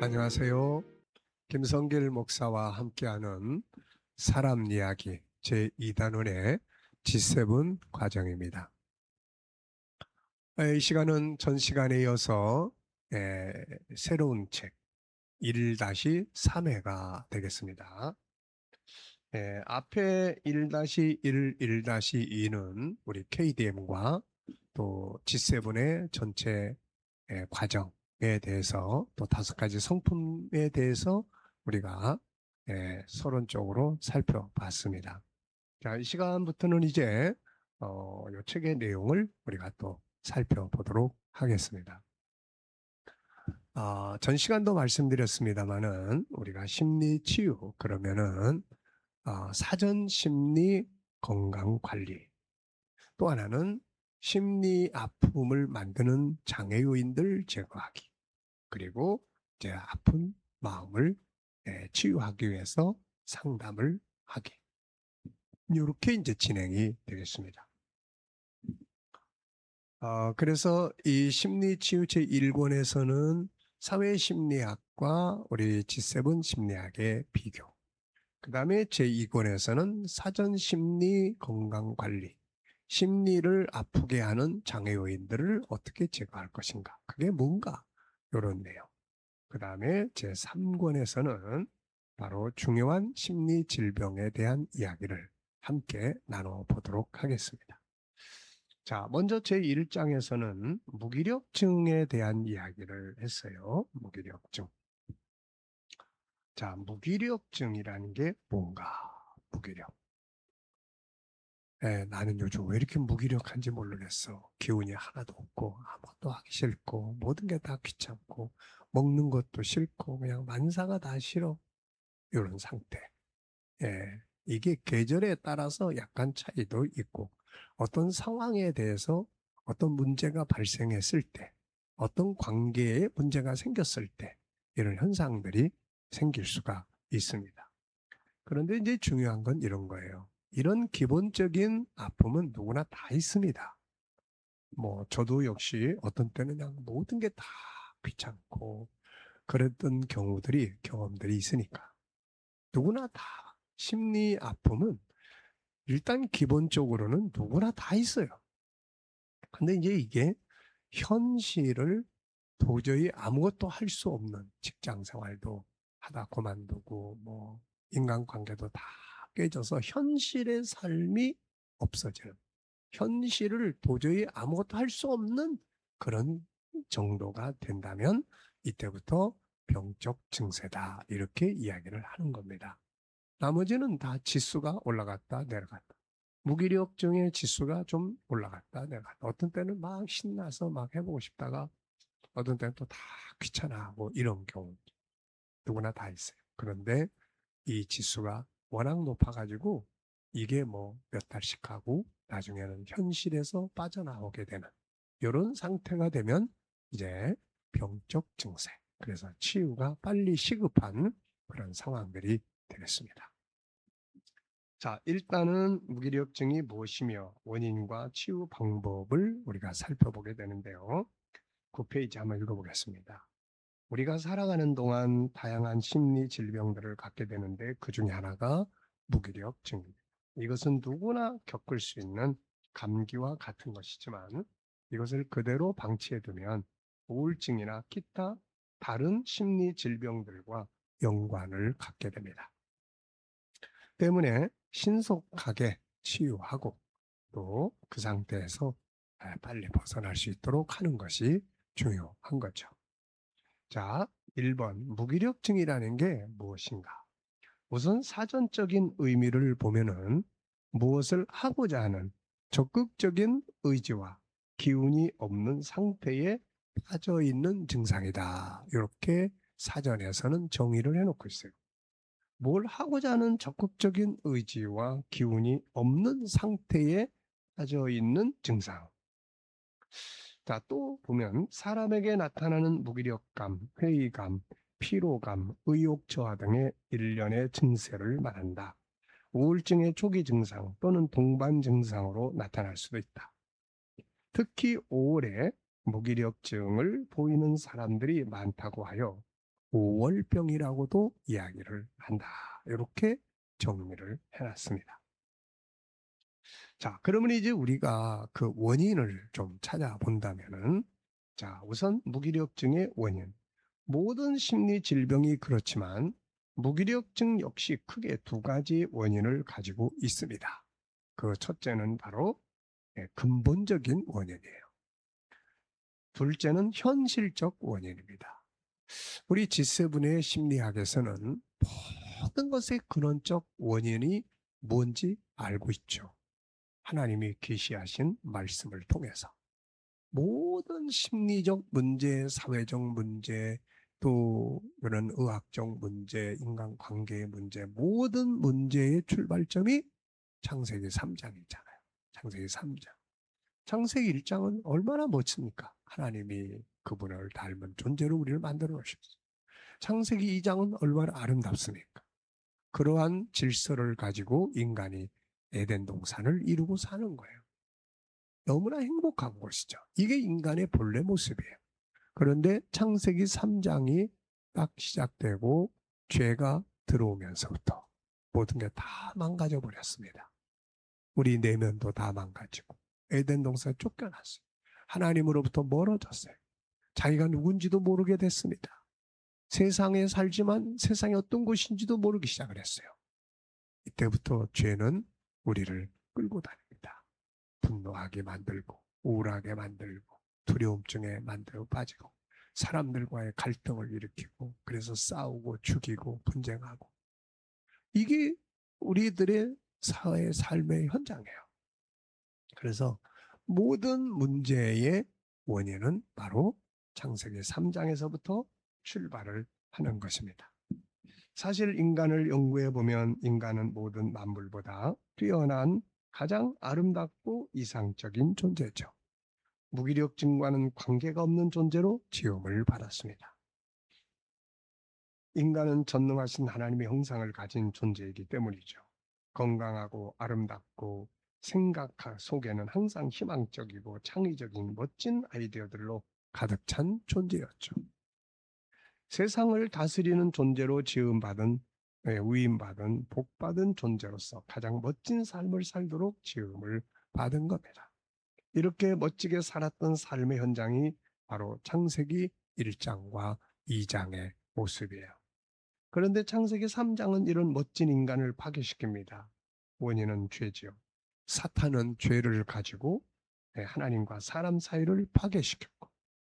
안녕하세요. 김성길 목사와 함께하는 사람 이야기 제2단원의 G7 과정입니다. 이 시간은 전 시간에 이어서 새로운 책 1-3회가 되겠습니다. 앞에 1-1, 1-2는 우리 KDM과 또 G7의 전체 과정에 대해서 또 5가지 성품에 대해서 우리가 서론적으로 살펴봤습니다. 자, 이 시간부터는 이제 이 책의 내용을 우리가 또 살펴보도록 하겠습니다. 전 시간도 말씀드렸습니다만은 우리가 심리 치유 그러면은 사전 심리 건강 관리, 또 하나는 심리 아픔을 만드는 장애 요인들 제거하기, 그리고 이제 아픈 마음을 치유하기 위해서 상담을 하기, 이렇게 이제 진행이 되겠습니다. 그래서 이 심리치유 제1권에서는 사회심리학과 우리 G7 심리학의 비교, 그 다음에 제2권에서는 사전심리 건강관리, 심리를 아프게 하는 장애 요인들을 어떻게 제거할 것인가, 그게 뭔가, 이런 내용. 그 다음에 제3권에서는 바로 중요한 심리 질병에 대한 이야기를 함께 나눠보도록 하겠습니다. 자, 먼저 제1장에서는 무기력증에 대한 이야기를 했어요. 무기력증. 자, 무기력증이라는 게 뭔가? 무기력. 나는 요즘 왜 이렇게 무기력한지 모르겠어. 기운이 하나도 없고 아무것도 하기 싫고 모든 게 다 귀찮고 먹는 것도 싫고 그냥 만사가 다 싫어. 이런 상태. 이게 계절에 따라서 약간 차이도 있고 어떤 상황에 대해서 어떤 문제가 발생했을 때, 어떤 관계에 문제가 생겼을 때 이런 현상들이 생길 수가 있습니다. 그런데 이제 중요한 건 이런 거예요. 이런 기본적인 아픔은 누구나 다 있습니다. 뭐 저도 역시 어떤 때는 그냥 모든 게 다 귀찮고 그랬던 경험들이 있으니까 누구나 다 심리 아픔은 일단 기본적으로는 누구나 다 있어요. 근데 이제 이게 현실을 도저히 아무것도 할 수 없는, 직장 생활도 하다 그만두고 뭐 인간관계도 다 깨져서 현실의 삶이 없어지는, 현실을 도저히 아무것도 할 수 없는 그런 정도가 된다면 이때부터 병적 증세다, 이렇게 이야기를 하는 겁니다. 나머지는 다 지수가 올라갔다 내려갔다. 무기력증의 지수가 좀 올라갔다 내려갔다. 어떤 때는 막 신나서 막 해보고 싶다가 어떤 때는 또 다 귀찮아하고, 이런 경우 누구나 다 있어요. 그런데 이 지수가 워낙 높아가지고 이게 뭐 몇 달씩 하고 나중에는 현실에서 빠져나오게 되는 이런 상태가 되면 이제 병적 증세, 그래서 치유가 빨리 시급한 그런 상황들이 되겠습니다. 자, 일단은 무기력증이 무엇이며 원인과 치유 방법을 우리가 살펴보게 되는데요. 9페이지 한번 읽어보겠습니다. 우리가 살아가는 동안 다양한 심리 질병들을 갖게 되는데 그 중에 하나가 무기력증입니다. 이것은 누구나 겪을 수 있는 감기와 같은 것이지만 이것을 그대로 방치해두면 우울증이나 기타 다른 심리 질병들과 연관을 갖게 됩니다. 때문에 신속하게 치유하고 또 그 상태에서 빨리 벗어날 수 있도록 하는 것이 중요한 거죠. 자, 1번 무기력증이라는 게 무엇인가? 우선 사전적인 의미를 보면은 무엇을 하고자 하는 적극적인 의지와 기운이 없는 상태에 빠져 있는 증상이다, 이렇게 사전에서는 정의를 해놓고 있어요. 뭘 하고자 하는 적극적인 의지와 기운이 없는 상태에 빠져 있는 증상. 자, 또 보면 사람에게 나타나는 무기력감, 회의감, 피로감, 의욕 저하 등의 일련의 증세를 말한다. 우울증의 초기 증상 또는 동반 증상으로 나타날 수도 있다. 특히 5월에 무기력증을 보이는 사람들이 많다고 하여 오월병이라고도 이야기를 한다. 이렇게 정리를 해놨습니다. 자, 그러면 이제 우리가 그 원인을 좀 찾아본다면은, 자, 우선 무기력증의 원인. 모든 심리 질병이 그렇지만 무기력증 역시 크게 두 가지 원인을 가지고 있습니다. 그 첫째는 바로 근본적인 원인이에요. 둘째는 현실적 원인입니다. 우리 G7의 심리학에서는 모든 것의 근원적 원인이 뭔지 알고 있죠. 하나님이 계시하신 말씀을 통해서 모든 심리적 문제, 사회적 문제, 또 그런 의학적 문제, 인간관계의 문제, 모든 문제의 출발점이 창세기 3장이잖아요. 창세기 3장. 창세기 1장은 얼마나 멋집니까? 하나님이 그분을 닮은 존재로 우리를 만들어 놓으셨어요. 창세기 2장은 얼마나 아름답습니까? 그러한 질서를 가지고 인간이 에덴 동산을 이루고 사는 거예요. 너무나 행복한 것이죠. 이게 인간의 본래 모습이에요. 그런데 창세기 3장이 딱 시작되고 죄가 들어오면서부터 모든 게 다 망가져 버렸습니다. 우리 내면도 다 망가지고 에덴 동산에 쫓겨났어요. 하나님으로부터 멀어졌어요. 자기가 누군지도 모르게 됐습니다. 세상에 살지만 세상이 어떤 곳인지도 모르기 시작을 했어요. 이때부터 죄는 우리를 끌고 다닙니다. 분노하게 만들고 우울하게 만들고 두려움증에 만들고 빠지고 사람들과의 갈등을 일으키고 그래서 싸우고 죽이고 분쟁하고 이게 우리들의 사회 삶의 현장이에요. 그래서 모든 문제의 원인은 바로 창세기 3장에서부터 출발을 하는 것입니다. 사실 인간을 연구해 보면 인간은 모든 만물보다 뛰어난 가장 아름답고 이상적인 존재죠. 무기력증과는 관계가 없는 존재로 지음을 받았습니다. 인간은 전능하신 하나님의 형상을 가진 존재이기 때문이죠. 건강하고 아름답고 생각 속에는 항상 희망적이고 창의적인 멋진 아이디어들로 가득 찬 존재였죠. 세상을 다스리는 존재로 지음받은 위임받은 복받은 존재로서 가장 멋진 삶을 살도록 지음을 받은 겁니다. 이렇게 멋지게 살았던 삶의 현장이 바로 창세기 1장과 2장의 모습이에요. 그런데 창세기 3장은 이런 멋진 인간을 파괴시킵니다. 원인은 죄지요. 사탄은 죄를 가지고 하나님과 사람 사이를 파괴시켰고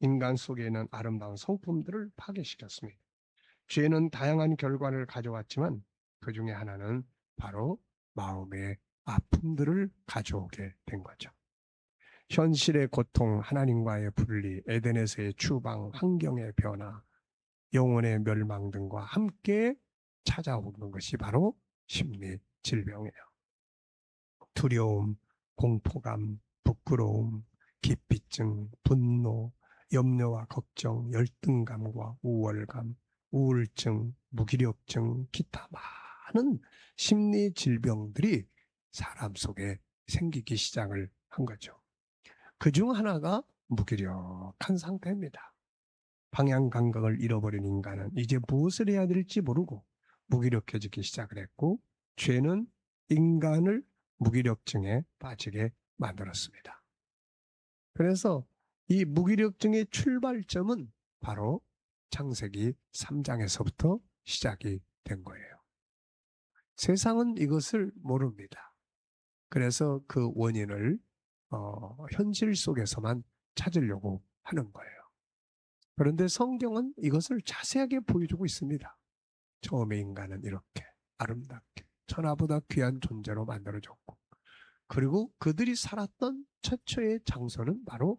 인간 속에 있는 아름다운 성품들을 파괴시켰습니다. 죄는 다양한 결과를 가져왔지만 그 중에 하나는 바로 마음의 아픔들을 가져오게 된 거죠. 현실의 고통, 하나님과의 분리, 에덴에서의 추방, 환경의 변화, 영혼의 멸망 등과 함께 찾아오는 것이 바로 심리 질병이에요. 두려움, 공포감, 부끄러움, 기피증, 분노, 염려와 걱정, 열등감과 우월감, 우울증, 무기력증, 기타 많은 심리 질병들이 사람 속에 생기기 시작을 한 거죠. 그중 하나가 무기력한 상태입니다. 방향 감각을 잃어버린 인간은 이제 무엇을 해야 될지 모르고 무기력해지기 시작을 했고 죄는 인간을 무기력증에 빠지게 만들었습니다. 그래서 이 무기력증의 출발점은 바로 창세기 3장에서부터 시작이 된 거예요. 세상은 이것을 모릅니다. 그래서 그 원인을 현실 속에서만 찾으려고 하는 거예요. 그런데 성경은 이것을 자세하게 보여주고 있습니다. 처음에 인간은 이렇게 아름답게 천하보다 귀한 존재로 만들어졌고 그리고 그들이 살았던 최초의 장소는 바로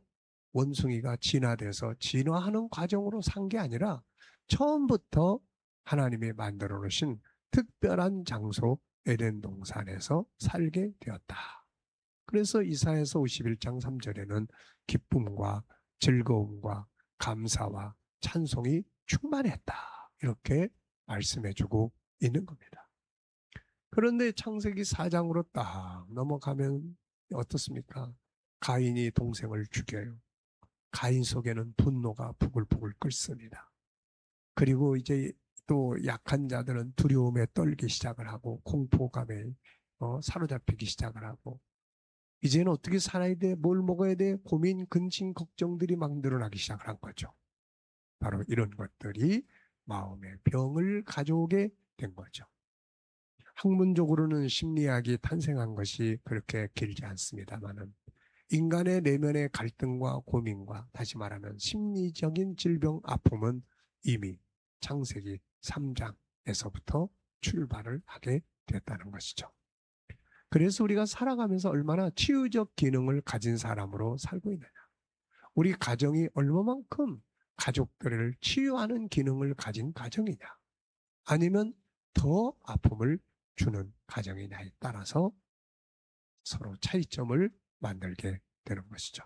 원숭이가 진화돼서 진화하는 과정으로 산 게 아니라 처음부터 하나님이 만들어 놓으신 특별한 장소 에덴 동산에서 살게 되었다. 그래서 이사야서 51장 3절에는 기쁨과 즐거움과 감사와 찬송이 충만했다. 이렇게 말씀해주고 있는 겁니다. 그런데 창세기 4장으로 딱 넘어가면 어떻습니까? 가인이 동생을 죽여요. 가인 속에는 분노가 부글부글 끓습니다. 그리고 이제 또 약한 자들은 두려움에 떨기 시작을 하고 공포감에 사로잡히기 시작을 하고 이제는 어떻게 살아야 돼? 뭘 먹어야 돼? 고민, 근심, 걱정들이 막 늘어나기 시작을 한 거죠. 바로 이런 것들이 마음의 병을 가져오게 된 거죠. 학문적으로는 심리학이 탄생한 것이 그렇게 길지 않습니다만은 인간의 내면의 갈등과 고민과 다시 말하면 심리적인 질병, 아픔은 이미 창세기 3장에서부터 출발을 하게 됐다는 것이죠. 그래서 우리가 살아가면서 얼마나 치유적 기능을 가진 사람으로 살고 있느냐. 우리 가정이 얼마만큼 가족들을 치유하는 기능을 가진 가정이냐. 아니면 더 아픔을 주는 가정이냐에 따라서 서로 차이점을 만들게 되는 것이죠.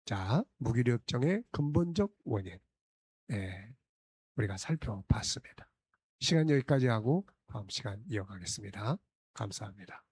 자, 무기력증의 근본적 원인. 우리가 살펴봤습니다. 시간 여기까지 하고 다음 시간 이어가겠습니다. 감사합니다.